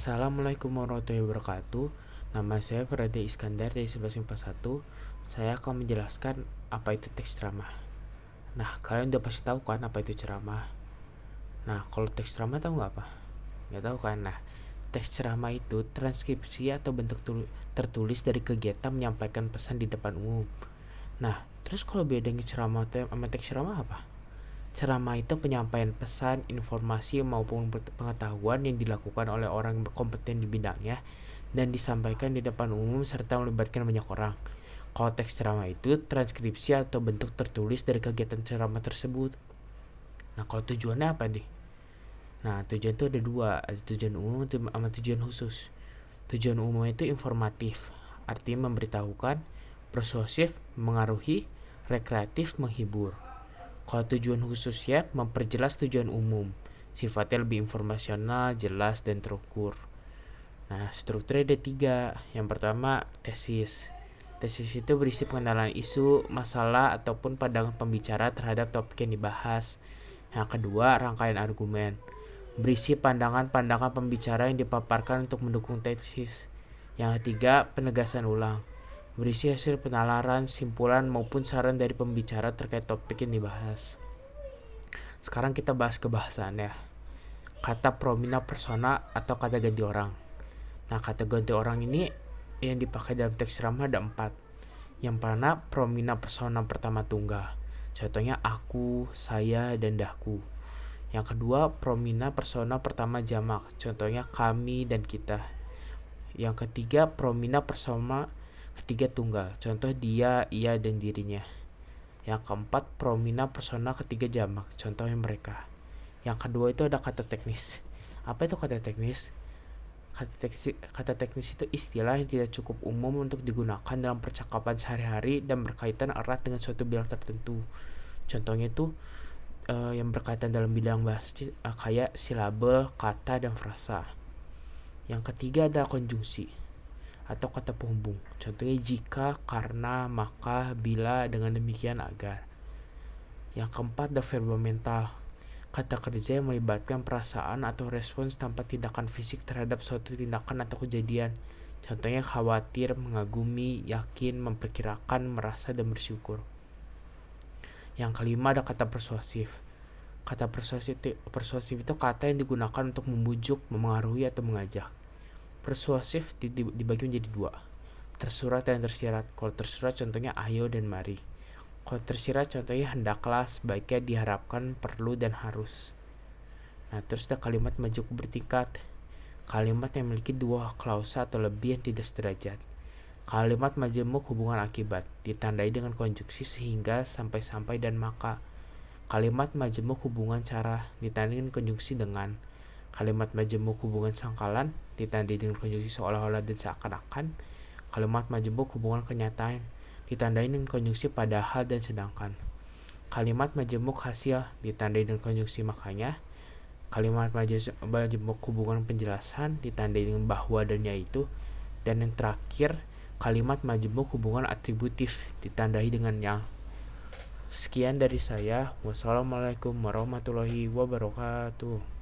Assalamualaikum warahmatullahi wabarakatuh. Nama saya Ferdi Iskandar dari 1141. Saya akan menjelaskan apa itu teks ceramah. Nah, kalian udah pasti tahu kan apa itu ceramah. Nah, kalau teks ceramah tahu nggak apa? Nggak tahu kan? Nah, teks ceramah itu transkripsi atau bentuk tertulis dari kegiatan menyampaikan pesan di depan umum. Nah, terus kalau bedanya ceramah sama teks ceramah apa? Ceramah itu penyampaian pesan, informasi maupun pengetahuan yang dilakukan oleh orang yang berkompeten di bidangnya dan disampaikan di depan umum serta melibatkan banyak orang. Kalau teks ceramah itu transkripsi atau bentuk tertulis dari kegiatan ceramah tersebut. Nah, kalau tujuannya apa nih? Nah, tujuan itu ada dua, ada tujuan umum sama tujuan khusus. Tujuan umum itu informatif, artinya memberitahukan, persuasif, mengaruhi, rekreatif, menghibur. Kalau tujuan khususnya memperjelas tujuan umum, sifatnya lebih informasional, jelas, dan terukur. Nah, strukturnya ada tiga. Yang pertama, tesis. Tesis itu berisi pengenalan isu, masalah, ataupun pandangan pembicara terhadap topik yang dibahas. Yang kedua, rangkaian argumen. Berisi pandangan-pandangan pembicara yang dipaparkan untuk mendukung tesis. Yang ketiga, penegasan ulang. Berisi hasil penalaran, simpulan, maupun saran dari pembicara terkait topik yang dibahas. Sekarang kita bahas kebahasannya. Kata promina persona atau kata ganti orang. Nah, kata ganti orang ini yang dipakai dalam teks ceramah ada 4. Yang mana promina persona pertama tunggal. Contohnya aku, saya, dan dahku. Yang kedua, promina persona pertama jamak. Contohnya kami dan kita. Yang ketiga, promina persona ketiga tunggal, contoh dia, ia, dan dirinya. Yang keempat, promina persona ketiga jamak, contohnya mereka. Yang kedua itu ada kata teknis. Apa itu kata teknis? Kata teknis itu istilah yang tidak cukup umum untuk digunakan dalam percakapan sehari-hari dan berkaitan erat dengan suatu bidang tertentu. Contohnya itu yang berkaitan dalam bidang bahasa kayak silabel, kata, dan frasa. Yang ketiga ada konjungsi atau kata penghubung. Contohnya jika, karena, maka, bila, dengan demikian, agar. Yang keempat ada verba mental. Kata kerja yang melibatkan perasaan atau respons tanpa tindakan fisik terhadap suatu tindakan atau kejadian. Contohnya khawatir, mengagumi, yakin, memperkirakan, merasa, dan bersyukur. Yang kelima ada kata persuasif. Kata persuasif itu kata yang digunakan untuk membujuk, memengaruhi, atau mengajak. Persuasif dibagi menjadi 2, tersurat dan tersirat. Kalau tersurat contohnya ayo dan mari. Kalau tersirat contohnya hendaklah, sebaiknya, diharapkan, perlu, dan harus. Nah, terus ada kalimat majemuk bertingkat. Kalimat yang memiliki 2 klausa atau lebih yang tidak sederajat. Kalimat majemuk hubungan akibat ditandai dengan konjungsi sehingga, sampai, dan maka. Kalimat majemuk hubungan cara ditandai dengan konjungsi dengan. Kalimat majemuk hubungan sangkalan ditandai dengan konjungsi seolah-olah dan seakan-akan. Kalimat majemuk hubungan kenyataan ditandai dengan konjungsi padahal dan sedangkan. Kalimat majemuk hasil ditandai dengan konjungsi makanya. Kalimat majemuk hubungan penjelasan ditandai dengan bahwa dan yaitu. Dan yang terakhir, kalimat majemuk hubungan atributif ditandai dengan yang. Sekian dari saya. Wassalamualaikum warahmatullahi wabarakatuh.